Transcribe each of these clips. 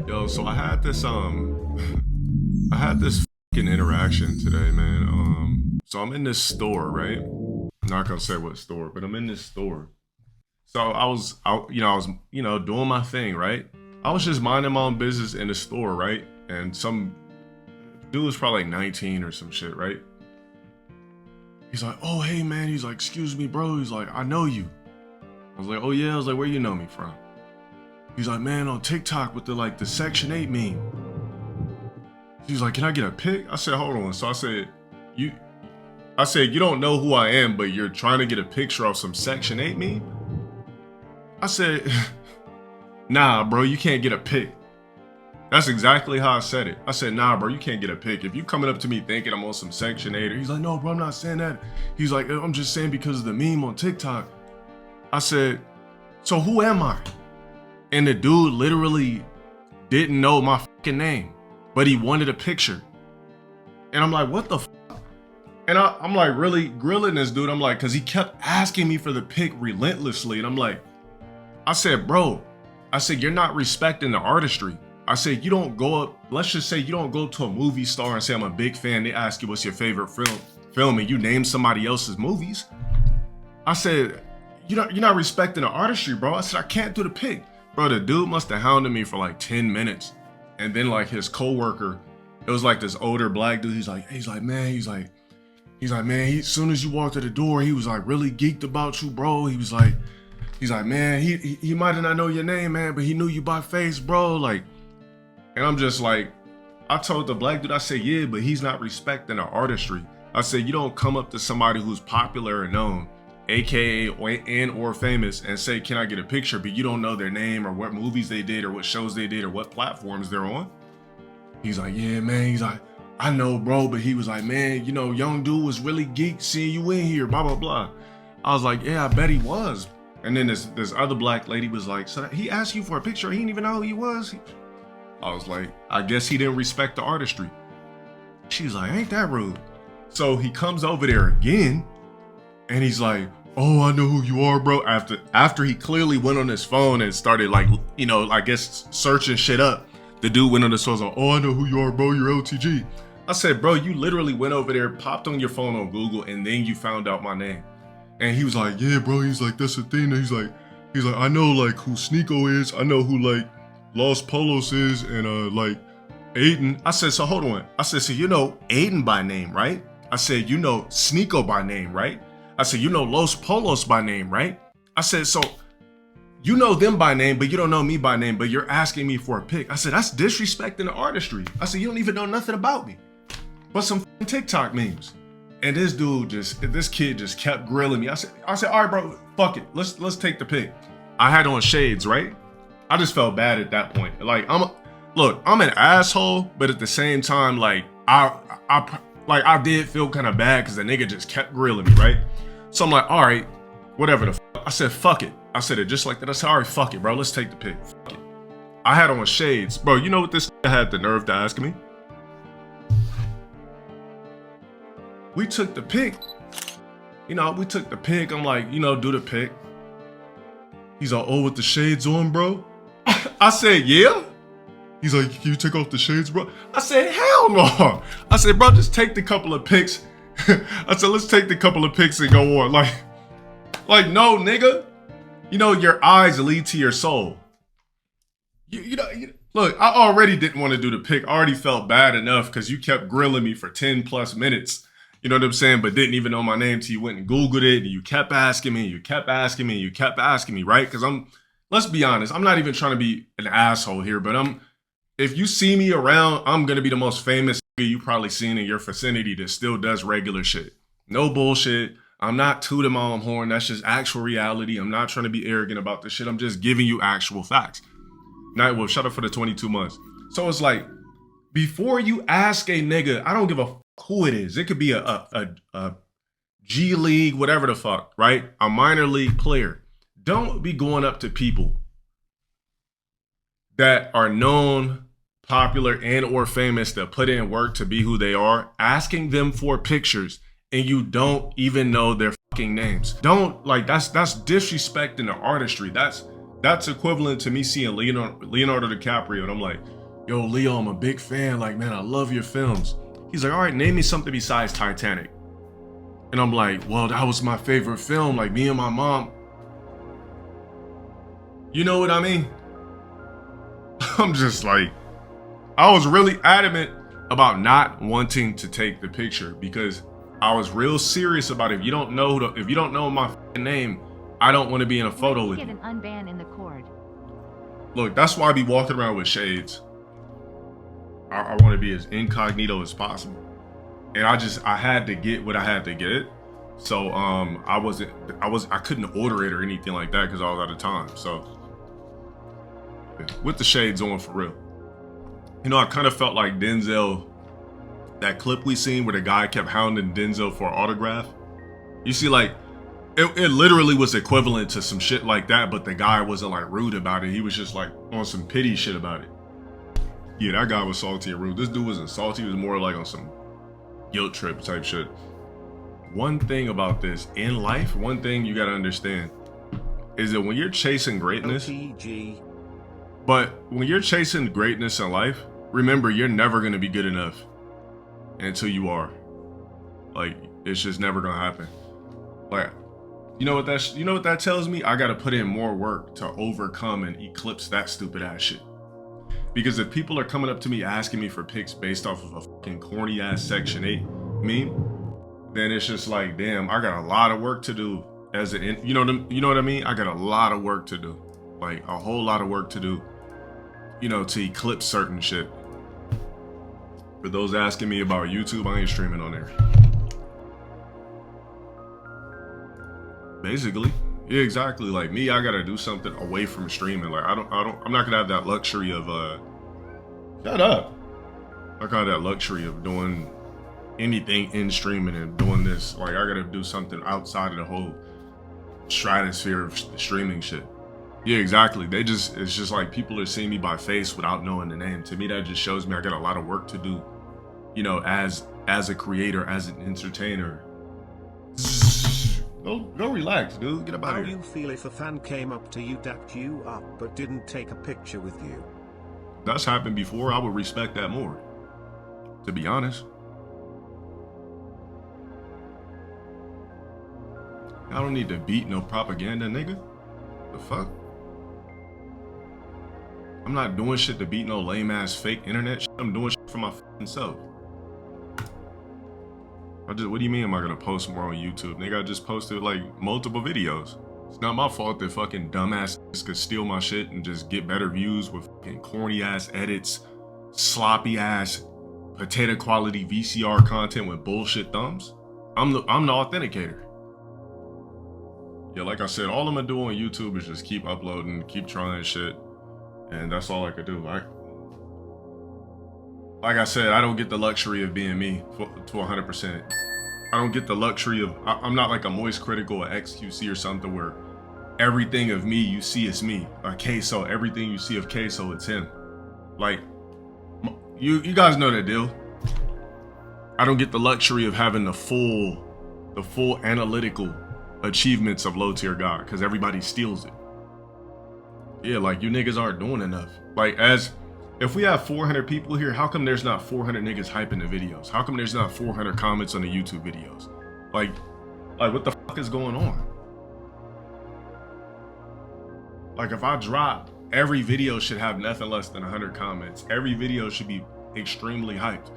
Yo, so I had this fucking interaction today, man. So I'm in this store, right? I'm not gonna say what store, but I'm in this store. So I was doing my thing, right? I was just minding my own business in the store, right? And some dude was probably like 19 or some shit, right? He's like, oh, hey, man. He's like, excuse me, bro. He's like, I know you. I was like, oh, yeah. I was like, where you know me from? He's like, man, on TikTok with the Section 8 meme. He's like, can I get a pic? I said, hold on. So I said, you don't know who I am, but you're trying to get a picture of some Section 8 meme? I said, nah, bro, you can't get a pic. That's exactly how I said it. I said, nah, bro, you can't get a pic. If you coming up to me thinking I'm on some Section 8, he's like, no, bro, I'm not saying that. He's like, I'm just saying because of the meme on TikTok. I said, so who am I? And the dude literally didn't know my fucking name, but he wanted a picture. And I'm like, what the f? And I'm like really grilling this dude. I'm like, cause he kept asking me for the pic relentlessly. And I'm like, I said, bro, I said, you're not respecting the artistry. I said, you don't go up, let's just say you don't go to a movie star and say, I'm a big fan. They ask you, what's your favorite film, and you name somebody else's movies. I said, you're not respecting the artistry, bro. I said, I can't do the pic. Bro, the dude must have hounded me for like 10 minutes. And then like his coworker, it was like this older black dude. He's like, man, as soon as you walked to the door, he was like really geeked about you, bro. He's like, man, he might not know your name, man, but he knew you by face, bro. Like, and I'm just like, I told the black dude, I said, yeah, but he's not respecting the artistry. I said, you don't come up to somebody who's popular and known, AKA and or famous, and say, can I get a picture? But you don't know their name or what movies they did or what shows they did or what platforms they're on. He's like, yeah, man. He's like, I know, bro. But he was like, man, young dude was really geeked seeing you in here, blah, blah, blah. I was like, yeah, I bet he was. And then this other black lady was like, so he asked you for a picture. He didn't even know who he was. I was like, I guess he didn't respect the artistry. She's like, ain't that rude? So he comes over there again. And he's like, oh, I know who you are, bro. After he clearly went on his phone and started like, I guess searching shit up. The dude went on his phone, like, oh, I know who you are, bro. You're LTG. I said, bro, you literally went over there, popped on your phone on Google, and then you found out my name. And he was like, yeah, bro. He's like, that's the thing. He's like, I know like who Sneeko is. I know who like Los Polos is, and like Aiden. I said, so hold on. I said, so you know Aiden by name, right? I said, you know Sneeko by name, right? I said, you know Los Polos by name, right? I said, so you know them by name, but you don't know me by name, but you're asking me for a pic. I said, that's disrespecting the artistry. I said, you don't even know nothing about me, but some TikTok memes. And this kid just kept grilling me. I said, all right, bro, fuck it. Let's take the pic. I had on shades, right? I just felt bad at that point. Like, I'm an asshole, but at the same time, like, I did feel kind of bad because the nigga just kept grilling me, right? So I'm like, all right, whatever the fuck. I said, fuck it. I said it just like that. I said, all right, fuck it, bro. Let's take the pic. Fuck it. I had on shades. Bro, you know what this nigga had the nerve to ask me? We took the pic. We took the pic. I'm like, do the pic. He's like, oh, with the shades on, bro? I said, yeah. He's like, can you take off the shades, bro? I said, hell no. I said, bro, just take the couple of pics. I said, let's take the couple of pics and go on. Like, no, nigga. Your eyes lead to your soul. Look, I already didn't want to do the pic. I already felt bad enough because you kept grilling me for 10 plus minutes. You know what I'm saying? But didn't even know my name till you went and Googled it. And you kept asking me, right? Because let's be honest, I'm not even trying to be an asshole here, but if you see me around, I'm going to be the most famous nigga you probably seen in your vicinity that still does regular shit. No bullshit. I'm not tooting my own horn. That's just actual reality. I'm not trying to be arrogant about this shit. I'm just giving you actual facts. Well, shut up for the 22 months. So it's like, before you ask a nigga, I don't give a fuck who it is. It could be a G League, whatever the fuck, right? A minor league player. Don't be going up to people that are known, popular, and or famous that put in work to be who they are, asking them for pictures, and you don't even know their fucking names. That's disrespecting the artistry. That's That's equivalent to me seeing Leonardo DiCaprio, and I'm like, yo, Leo, I'm a big fan. Like, man, I love your films. He's like, all right, name me something besides Titanic. And I'm like, well, that was my favorite film. Like, me and my mom. You know what I mean? I'm just like, I was really adamant about not wanting to take the picture because I was real serious about it. If you don't know my name, I don't want to be in a photo with you. Get an unban in the cord. Look, that's why I be walking around with shades. I want to be as incognito as possible. And I had to get what I had to get. So I couldn't order it or anything like that because I was out of time. So with the shades on for real. You know, I kind of felt like Denzel, that clip we seen where the guy kept hounding Denzel for an autograph. You see, like, it literally was equivalent to some shit like that, but the guy wasn't like rude about it. He was just like on some pity shit about it. Yeah, that guy was salty and rude. This dude wasn't salty. He was more like on some guilt trip type shit. One thing about this in life, one thing you gotta understand is that when you're chasing greatness, but when you're chasing greatness in life, remember, you're never gonna be good enough until you are. Like, it's just never gonna happen. Like, you know what that tells me? I gotta put in more work to overcome and eclipse that stupid ass shit. Because if people are coming up to me asking me for pics based off of a fucking corny ass Section 8 meme, then it's just like, damn, I got a lot of work to do as you know what I mean? I got a lot of work to do. Like, a whole lot of work to do, you know, to eclipse certain shit. For those asking me about YouTube, I ain't streaming on there. Basically. Yeah, exactly. Like me, I gotta do something away from streaming. Like I'm not gonna have that luxury of shut up. I got that luxury of doing anything in streaming and doing this. Like, I gotta do something outside of the whole stratosphere of streaming shit. Yeah, exactly. It's just like people are seeing me by face without knowing the name. To me, that just shows me I got a lot of work to do, you know, as a creator, as an entertainer. Go relax, dude. Get up out of here. How do you feel if a fan came up to you, dapped you up, but didn't take a picture with you? That's happened before. I would respect that more, to be honest. I don't need to beat no propaganda, nigga. The fuck? I'm not doing shit to beat no lame ass fake internet shit. I'm doing shit for my fucking self. What do you mean am I gonna post more on YouTube? Nigga, I just posted like multiple videos. It's not my fault that fucking dumbass could steal my shit and just get better views with fucking corny ass edits, sloppy ass, potato quality VCR content with bullshit thumbs. I'm the authenticator. Yeah, like I said, all I'm gonna do on YouTube is just keep uploading, keep trying shit, and that's all I could do. Like I said, I don't get the luxury of being me to 100%. I don't get the luxury of, I'm not like a Moist Critical or XQC or something where everything of me you see is me. Queso, everything you see of Queso, it's him. Like, you guys know that deal. I don't get the luxury of having the full analytical achievements of LowTierGod because everybody steals it. Yeah, like, you niggas aren't doing enough. Like, if we have 400 people here, how come there's not 400 niggas hyping the videos? How come there's not 400 comments on the YouTube videos? Like what the fuck is going on? Like, if I drop, every video should have nothing less than 100 comments. Every video should be extremely hyped.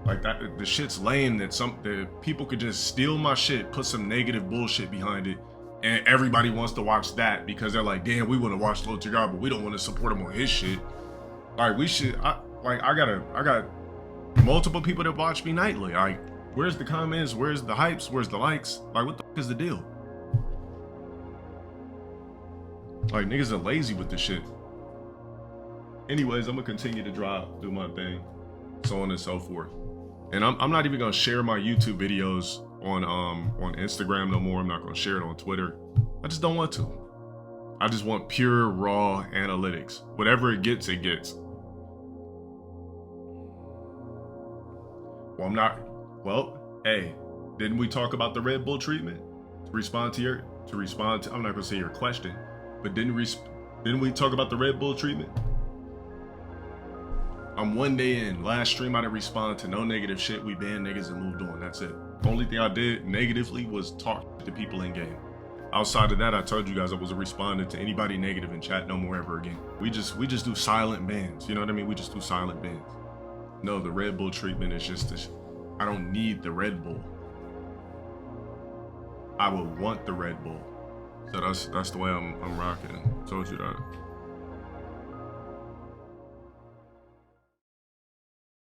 Like, that, the shit's lame that people could just steal my shit, put some negative bullshit behind it, and everybody wants to watch that because they're like, damn, we want to watch LowTierGod, but we don't want to support him on his shit. Like, I got multiple people that watch me nightly. Like, where's the comments? Where's the hypes? Where's the likes? Like, what the fuck is the deal? Like, niggas are lazy with this shit. Anyways, I'm gonna continue to do my thing, so on and so forth. And I'm not even gonna share my YouTube videos on Instagram no more. I'm not gonna share it on Twitter. I just don't want to. I just want pure, raw analytics. Whatever it gets, it gets. Well, hey, didn't we talk about the Red Bull treatment? I'm not gonna say your question, but didn't Didn't we talk about the Red Bull treatment? I'm 1 day in. Last stream I didn't respond to no negative shit. We banned niggas and moved on. That's it. Only thing I did negatively was talk to people in game. Outside of that, I told you guys I wasn't responding to anybody negative in chat no more ever again. We just do silent bans. You know what I mean? We just do silent bans. No, the Red Bull treatment is just this. I don't need the Red Bull. I would want the Red Bull. So that's the way I'm rocking. Told you that.